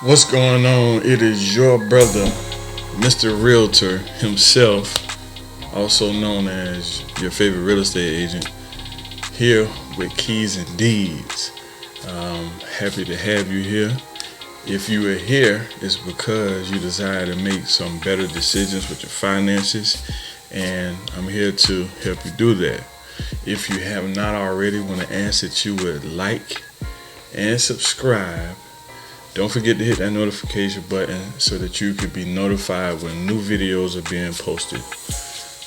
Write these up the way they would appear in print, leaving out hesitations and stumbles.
What's going on? It is your brother, Mr. Realtor himself, also known as your favorite real estate agent, here with Keys and Deeds. Happy to have you here. If you are here, it's because you desire to make some better decisions with your finances, and I'm here to help you do that. If you have not already, I want to ask that you would like and subscribe. Don't forget to hit that notification button so that you can be notified when new videos are being posted.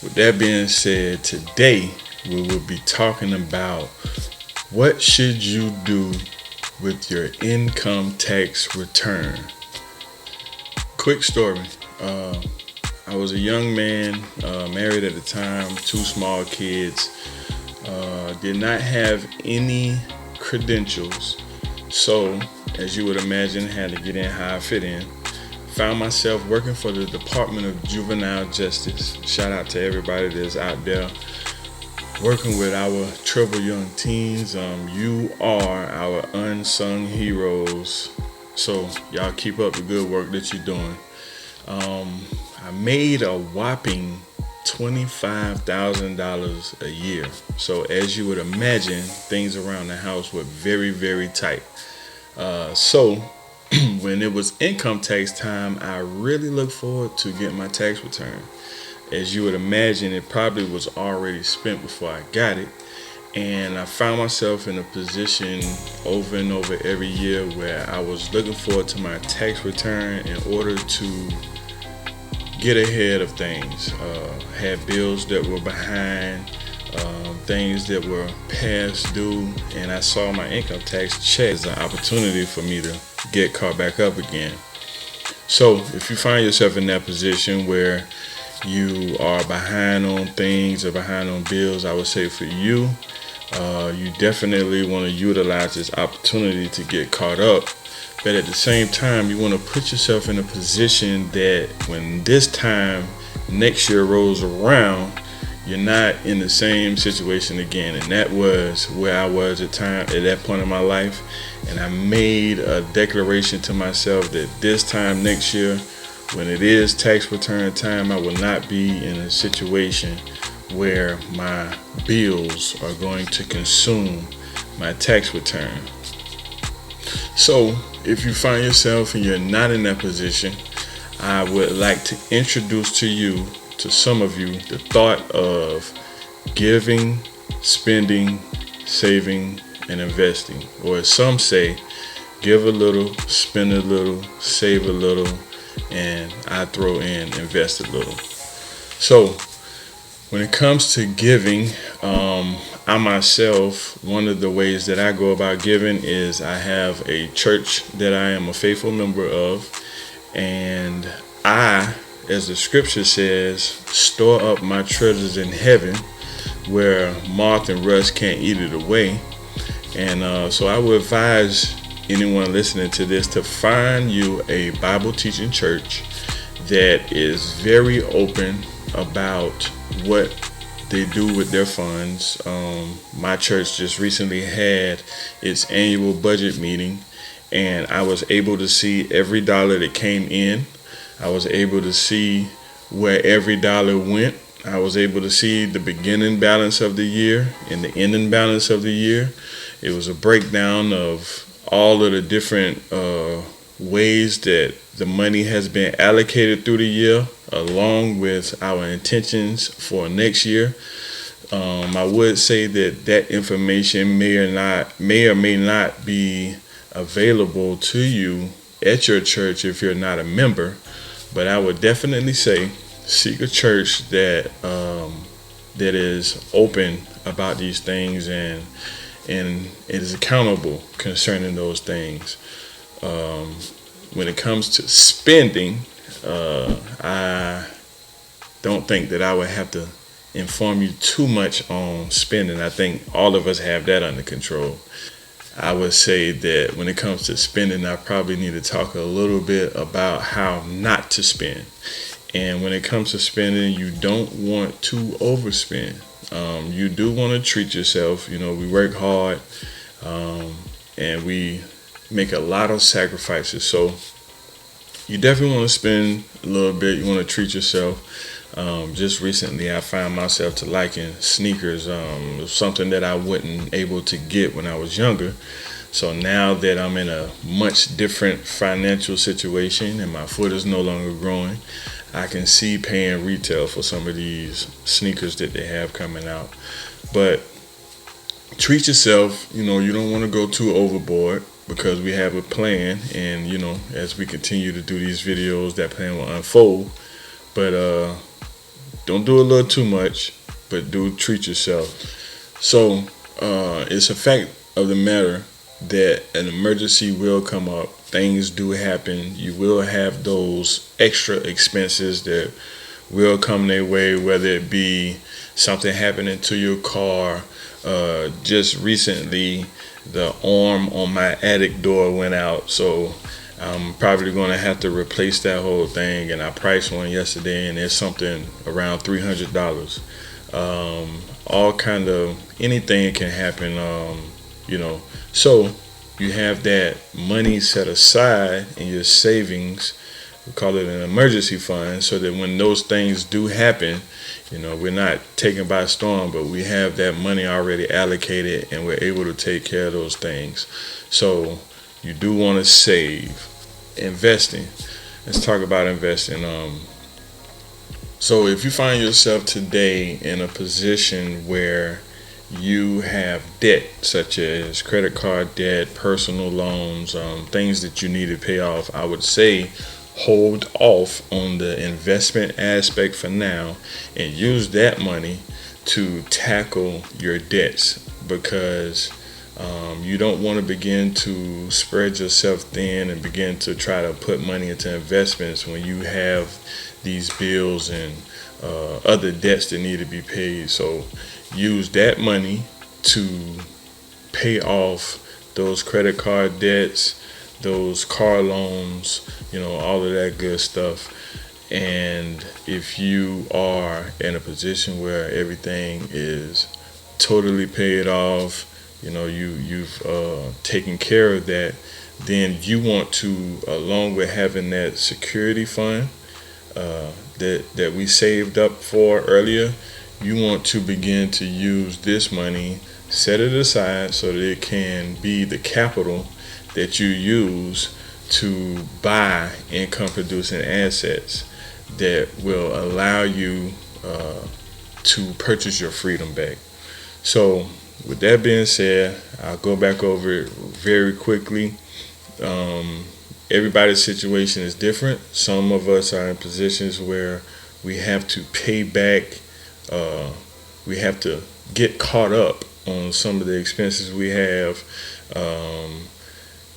With that being said, today we will be talking about what should you do with your income tax return. Quick story. I was a young man, married at the time, two small kids, did not have any credentials. So, as you would imagine, had to get in how I fit in. Found myself working for the Department of Juvenile Justice. Shout out to everybody that's out there working with our troubled young teens. You are our unsung heroes. So, y'all keep up the good work that you're doing. I made a whopping $25,000 a year. So as you would imagine, things around the house were very, very tight. So when it was income tax time, I really looked forward to getting my tax return. As you would imagine, it probably was already spent before I got it. And I found myself in a position over and over every year where I was looking forward to my tax return in order to get ahead of things. Had bills that were behind, things that were past due, and I saw my income tax check as an opportunity for me to get caught back up again. So if you find yourself in that position where you are behind on things or behind on bills, I would say for you, you definitely want to utilize this opportunity to get caught up. But at the same time, you want to put yourself in a position that when this time next year rolls around, you're not in the same situation again. And that was where I was at that point in my life. And I made a declaration to myself that this time next year, when it is tax return time, I will not be in a situation where my bills are going to consume my tax return. So if you find yourself and you're not in that position, I would like to introduce to some of you, the thought of giving, spending, saving, and investing. Or as some say, give a little, spend a little, save a little, and I throw in invest a little. So when it comes to giving, I myself, one of the ways that I go about giving is I have a church that I am a faithful member of, and I, as the scripture says, store up my treasures in heaven where moth and rust can't eat it away. And so I would advise anyone listening to this to find you a Bible teaching church that is very open about what they do with their funds. My church just recently had its annual budget meeting, and I was able to see every dollar that came in. I was able to see where every dollar went. I was able to see the beginning balance of the year and the ending balance of the year. It was a breakdown of all of the different ways that the money has been allocated through the year, along with our intentions for next year. I would say that information may or may not be available to you at your church if you're not a member, but I would definitely say seek a church that is open about these things and it is accountable concerning those things. When it comes to spending, I don't think that I would have to inform you too much on spending. I think all of us have that under control. I would say that when it comes to spending, I probably need to talk a little bit about how not to spend. And when it comes to spending, you don't want to overspend. You do want to treat yourself. You know, we work hard and we make a lot of sacrifices. So you definitely want to spend a little bit. You want to treat yourself. Just recently, I found myself to liking sneakers. Something that I wasn't able to get when I was younger. So now that I'm in a much different financial situation and my foot is no longer growing, I can see paying retail for some of these sneakers that they have coming out. But treat yourself. You don't want to go too overboard because we have a plan, and as we continue to do these videos, that plan will unfold. But don't do a little too much, but do treat yourself. So it's a fact of the matter that an emergency will come up. Things do happen. You will have those extra expenses that will come their way, whether it be something happening to your car. Just recently, the arm on my attic door went out, so I'm probably going to have to replace that whole thing. And I priced one yesterday, and it's something around $300. All kind of anything can happen. So you have that money set aside in your savings. We call it an emergency fund, so that when those things do happen, we're not taken by storm, but we have that money already allocated and we're able to take care of those things. So you do want to save. Investing. Let's talk about investing. So if you find yourself today in a position where you have debt, such as credit card debt, personal loans, things that you need to pay off, I would say hold off on the investment aspect for now and use that money to tackle your debts, because you don't want to begin to spread yourself thin and begin to try to put money into investments when you have these bills and other debts that need to be paid. So use that money to pay off those credit card debts, those car loans, all of that good stuff. And if you are in a position where everything is totally paid off, you've taken care of that, then you want to, along with having that security fund that we saved up for earlier, you want to begin to use this money, set it aside so that it can be the capital that you use to buy income producing assets that will allow you to purchase your freedom back. So with that being said, I'll go back over it very quickly. Everybody's situation is different. Some of us are in positions where we have to pay back, we have to get caught up on some of the expenses we have,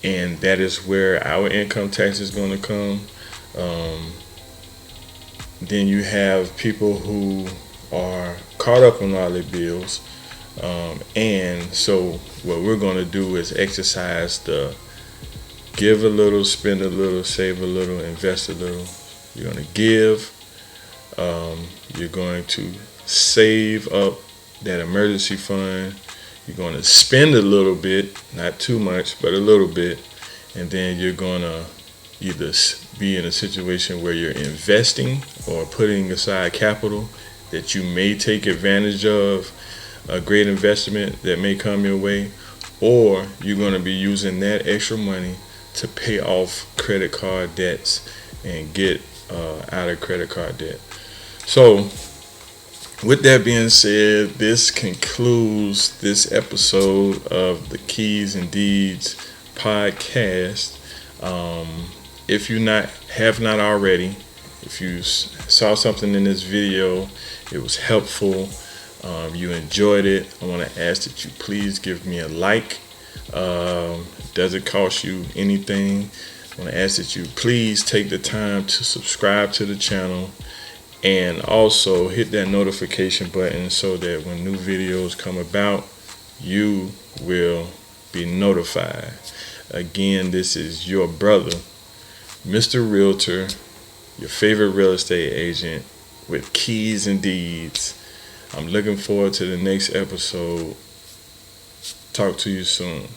and that is where our income tax is going to come. Then you have people who are caught up on all their bills. And so what we're going to do is exercise the give a little, spend a little, save a little, invest a little. You're going to give. You're going to save up that emergency fund. You're going to spend a little bit, not too much, but a little bit. And then you're going to either be in a situation where you're investing or putting aside capital that you may take advantage of, a great investment that may come your way, or you're going to be using that extra money to pay off credit card debts and get out of credit card debt. So with that being said, this concludes this episode of the Keys and Deeds podcast. If you have not already, if you saw something in this video, it was helpful, you enjoyed it, I want to ask that you please give me a like. Doesn't cost you anything. I want to ask that you please take the time to subscribe to the channel and also hit that notification button so that when new videos come about, you will be notified. Again, this is your brother, Mr. Realtor, your favorite real estate agent with Keys and Deeds. I'm looking forward to the next episode. Talk to you soon.